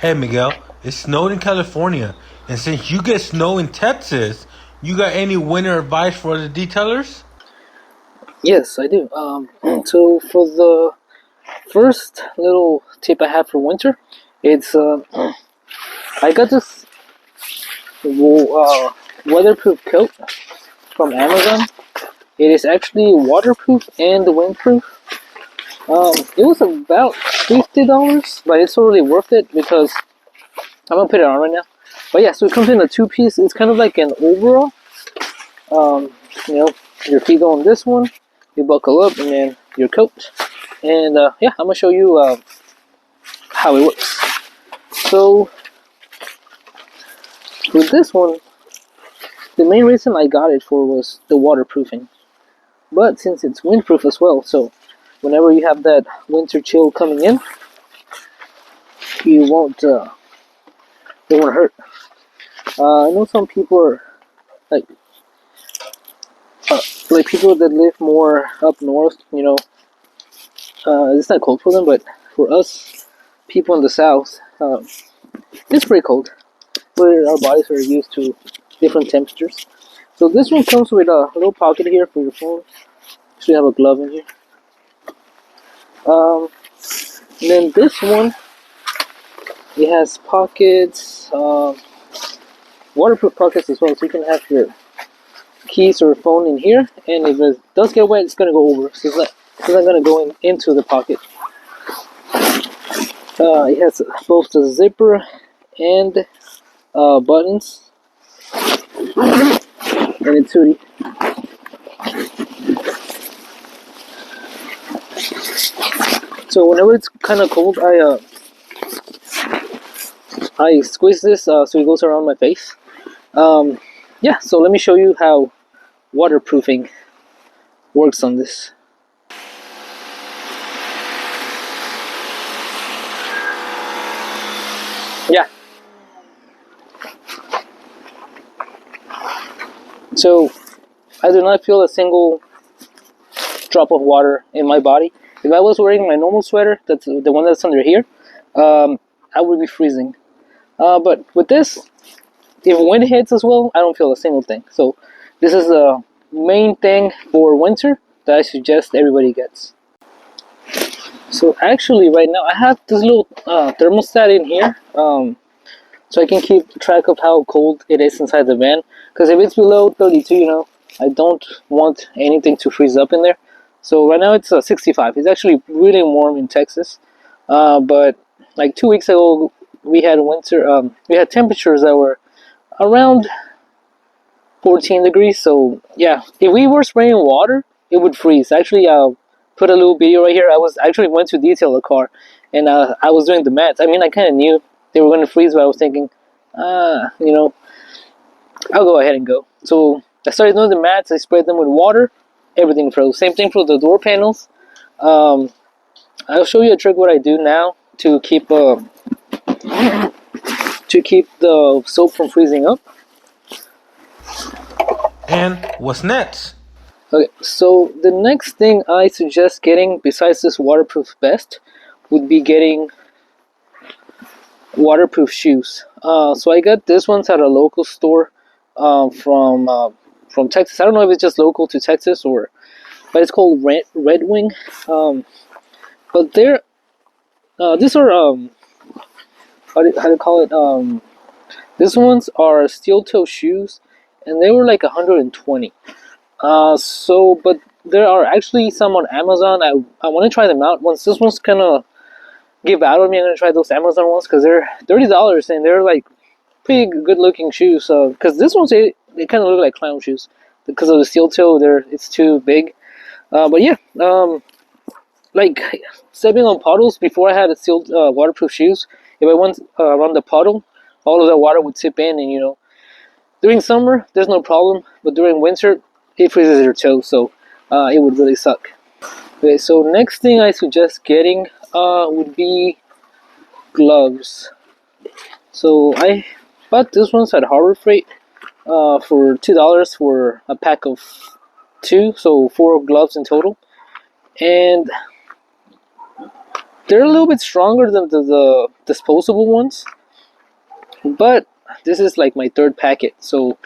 Hey Miguel, it snowed in California, and since you get snow in Texas, you got any winter advice for the detailers? Yes, I do. So for the first little tip I have for winter, it's I got this weatherproof coat from Amazon. It is actually waterproof and windproof. It was about $50, but it's totally worth it because I'm gonna put it on right now. But yeah, so it comes in a two-piece. It's kind of like an overall. Um, you know, your feet go on this one, you buckle up, and then your coat. And yeah, I'm gonna show you how it works. So with this one, the main reason I got it for was the waterproofing. But since it's windproof as well, so whenever you have that winter chill coming in, you won't it won't hurt. I know some people are like uh, like people that live more up north. It's not cold for them, but for us people in the south, it's pretty cold. Where our bodies are used to different temperatures. So this one comes with a little pocket here for your phone. So you have a glove in here. Um, and then this one, it has pockets, waterproof pockets as well. So you can have your keys or phone in here. And if it does get wet, it's gonna go over. So it's not gonna go into the pocket. It has both the zipper and buttons, and it's really. So whenever it's kind of cold, I squeeze this so it goes around my face. Um, yeah, so let me show you how waterproofing works on this. Yeah, so I do not feel a single drop of water in my body. If I was wearing my normal sweater, that's the one that's under here, I would be freezing. But with this, if wind hits as well, I don't feel a single thing. So this is the main thing for winter that I suggest everybody gets. So actually, right now I have this little thermostat in here, so I can keep track of how cold it is inside the van. Because if it's below 32, I don't want anything to freeze up in there. So right now it's 65. It's actually really warm in Texas, but like 2 weeks ago we had winter. We had temperatures that were around 14 degrees. So yeah, if we were spraying water, it would freeze. Actually, I'll put a little video right here. I was actually went to detail the car, and I was doing the math. I mean, I kind of knew they were going to freeze, but I was thinking, I'll go ahead and go. So I started doing the maths. I sprayed them with water. Everything froze. Same thing for the door panels. Um, I'll show you a trick what I do now to keep the soap from freezing up. And what's next? Okay, so the next thing I suggest getting, besides this waterproof vest, would be getting waterproof shoes. So I got this ones at a local store from Texas. I don't know if it's just local to Texas but it's called Red Wing. But these are how do you call it? These ones are steel toe shoes, and they were like 120. But there are actually some on Amazon. I want to try them out. Once this one's gonna give out on me, I'm gonna try those Amazon ones because they're $30 and they're like pretty good looking shoes. Because this one's they kind of look like clown shoes because of the steel toe. It's too big. But yeah, like stepping on puddles before I had a steel waterproof shoes. If I went around the puddle, all of that water would seep in, and during summer there's no problem, but during winter it freezes your toes, so it would really suck. Okay, so next thing I suggest getting would be gloves. So I bought this ones at Harbor Freight for $2 for a pack of two, so four gloves in total. And they're a little bit stronger than the disposable ones, but this is like my third packet. So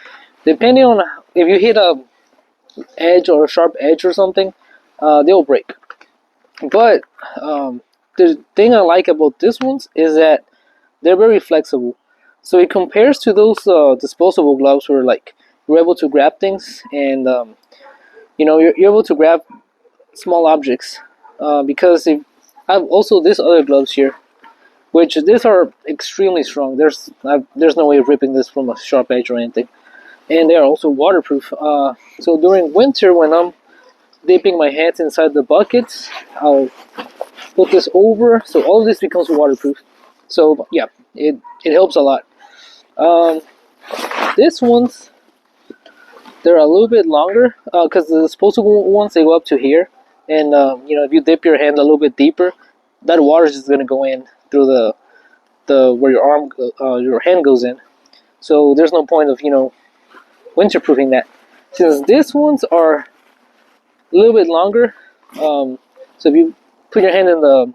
depending on if you hit a edge or a sharp edge or something, they'll break. But the thing I like about this ones is that they're very flexible. So it compares to those disposable gloves where like you're able to grab things and you're able to grab small objects. Because if I have also these other gloves here, which these are extremely strong. There's no way of ripping this from a sharp edge or anything, and they are also waterproof. So during winter, when I'm dipping my hands inside the buckets, I'll put this over, so all of this becomes waterproof. So yeah, it helps a lot. Um, this ones, they're a little bit longer because the disposable ones, they go up to here, and if you dip your hand a little bit deeper, that water is just gonna go in through the where your hand goes in. So there's no point of winterproofing that. Since these ones are a little bit longer, so if you put your hand in the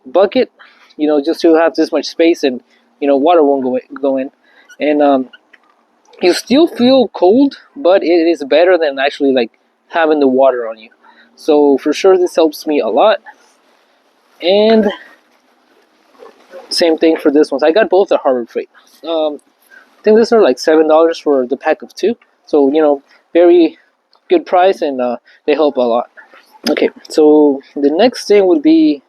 bucket, just to have this much space, and water won't go in, and you still feel cold, but it is better than actually like having the water on you. So for sure, this helps me a lot. And same thing for this one. So I got both at Harbor Freight. I think these are like $7 for the pack of two. So very good price, and they help a lot. Okay, so the next thing would be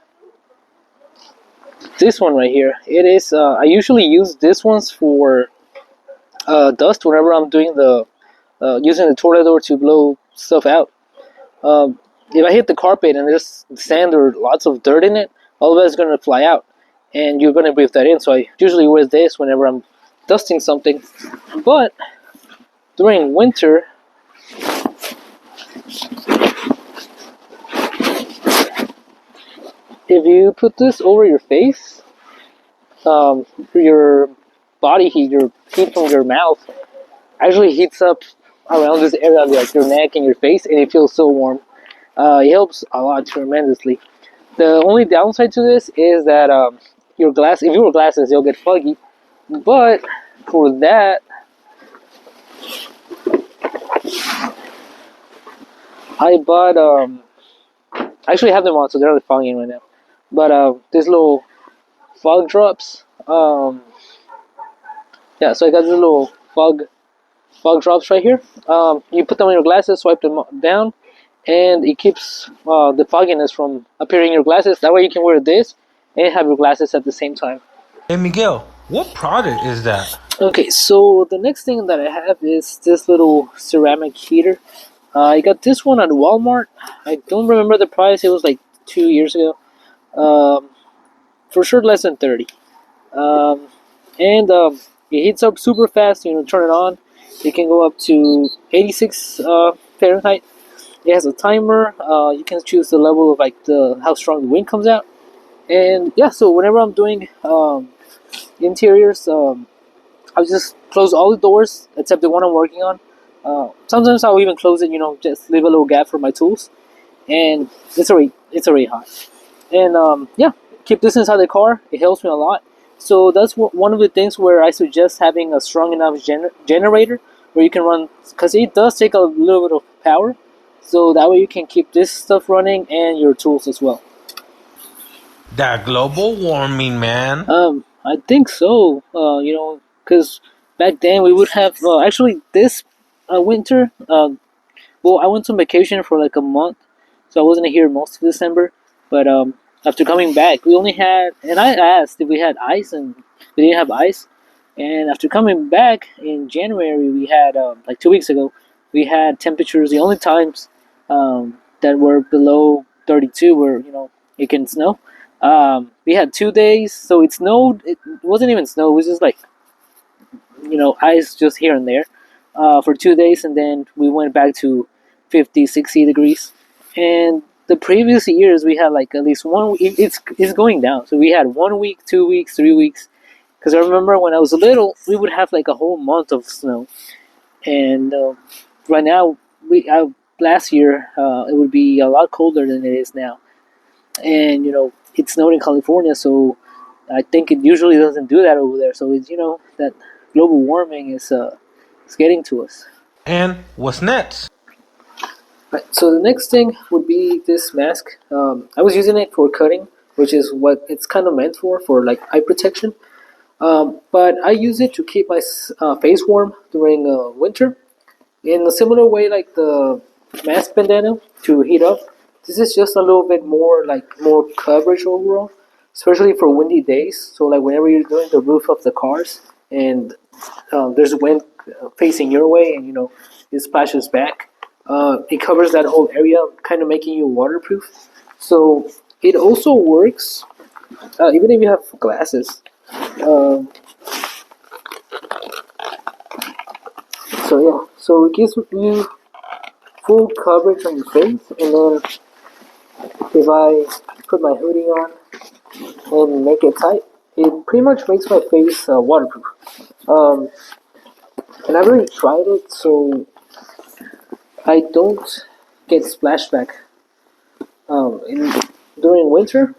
this one right here. It is I usually use this ones for dust whenever I'm doing the using the tornado to blow stuff out. If I hit the carpet and there's sand or lots of dirt in it, all of that is going to fly out, and you're going to breathe that in. So I usually wear this whenever I'm dusting something. But during winter, if you put this over your face, your body heat, your heat from your mouth, actually heats up around this area, like your neck and your face, and it feels so warm. It helps a lot tremendously. The only downside to this is that if you wear glasses, they'll get foggy. But for that, I bought. I actually have them on, so they're not fogging right now. But these little fog drops. Yeah, so I got these little fog drops right here. You put them on your glasses, swipe them down, and it keeps the fogginess from appearing in your glasses. That way you can wear this and have your glasses at the same time. Hey Miguel, what product is that? Okay, so the next thing that I have is this little ceramic heater. I got this one at Walmart. I don't remember the price. It was like 2 years ago. For sure less than 30. And it heats up super fast. Turn it on. It can go up to 86 Fahrenheit. It has a timer. You can choose the level of how strong the wind comes out. And yeah, so whenever I'm doing interiors, I'll just close all the doors except the one I'm working on. Sometimes I'll even close it, just leave a little gap for my tools. And it's already hot. And yeah, keep this inside the car. It helps me a lot. So that's one of the things where I suggest having a strong enough generator where you can run, because it does take a little bit of power. So that way you can keep this stuff running and your tools as well. That global warming, man. I think so. Because back then we would have actually this winter. Well, I went on vacation for like a month, so I wasn't here most of December. But after coming back, we only had, and I asked if we had ice, and we didn't have ice. And after coming back in January, we had like 2 weeks ago, we had temperatures. The only times that were below 32 where it can snow. We had 2 days, so it snowed. It wasn't even snow. It was just like ice just here and there for 2 days, and then we went back to 50, 60 degrees. And the previous years we had like at least 1 week. It's going down. So we had 1 week, 2 weeks, 3 weeks. Because I remember when I was little, we would have like a whole month of snow, and right now last year it would be a lot colder than it is now, and it snowed in California, so I think it usually doesn't do that over there. So it's, that global warming is it's getting to us. And what's next? Right, so the next thing would be this mask. I was using it for cutting, which is what it's kind of meant for like eye protection. But I use it to keep my face warm during winter. In a similar way, like the mask bandana to heat up. This is just a little bit more more coverage overall, especially for windy days. So like whenever you're doing the roof of the cars and there's wind facing your way, and it splashes back. It covers that whole area, kind of making you waterproof. So it also works even if you have glasses. Um, so it gives you full coverage on your face, and then if I put my hoodie on and make it tight, it pretty much makes my face waterproof. Um, and I've already tried it, so I don't get splashback. During winter,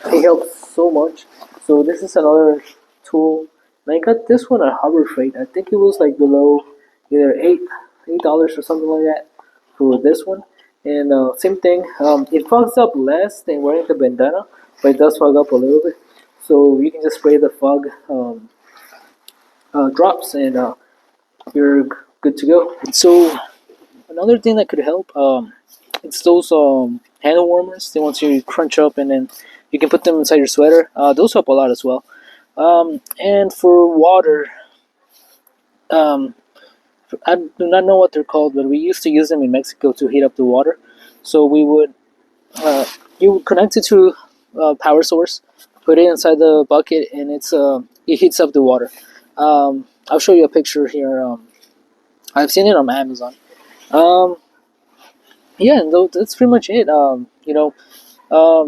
it helps so much. So this is another tool. And I got this one at Harbor Freight. I think it was like below either $8 or something like that for this one. And same thing. It fogs up less than wearing the bandana, but it does fog up a little bit. So you can just spray the fog drops, and you're good to go. So another thing that could help, it's those hand warmers. The ones you crunch up and then you can put them inside your sweater. Those help a lot as well. And for water, I do not know what they're called, but we used to use them in Mexico to heat up the water. So you would connect it to a power source, put it inside the bucket, and it heats up the water. I'll show you a picture here. I've seen it on Amazon. Yeah, and that's pretty much it.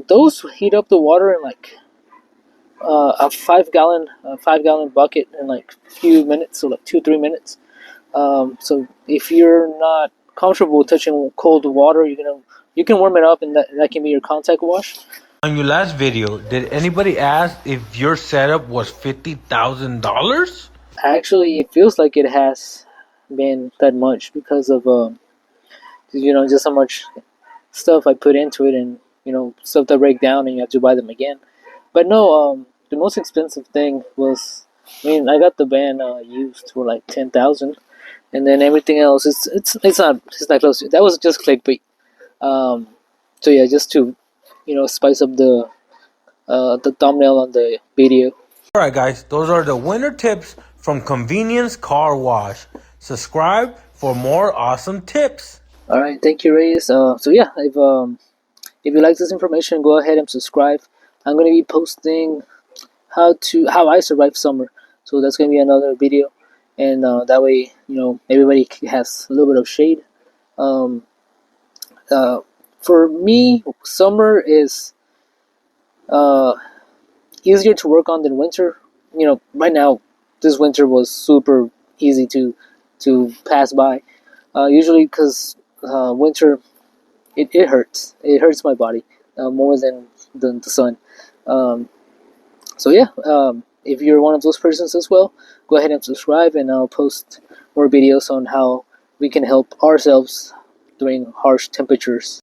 Those heat up the water in like a 5 gallon bucket in like a few minutes, so like 2-3 minutes. So if you're not comfortable touching cold water, you can warm it up, and that can be your contact wash. On your last video, did anybody ask if your setup was $50,000? Actually, it feels like it has been that much because of just how much stuff I put into it, and stuff that break down and you have to buy them again. But no, the most expensive thing was, I got the band used for like 10,000, and then everything else it's not close to it. That was just clickbait. So yeah, just to spice up the thumbnail on the video. Alright guys, those are the winter tips from Convenience Car Wash. Subscribe for more awesome tips. All right, thank you, Reyes. So yeah, if you like this information, go ahead and subscribe. I'm going to be posting how I survive summer. So that's going to be another video, and that way everybody has a little bit of shade. For me, summer is easier to work on than winter. Right now, this winter was super easy to pass by. Usually, because winter, it hurts. It hurts my body more than the sun. So yeah, if you're one of those persons as well, go ahead and subscribe, and I'll post more videos on how we can help ourselves during harsh temperatures.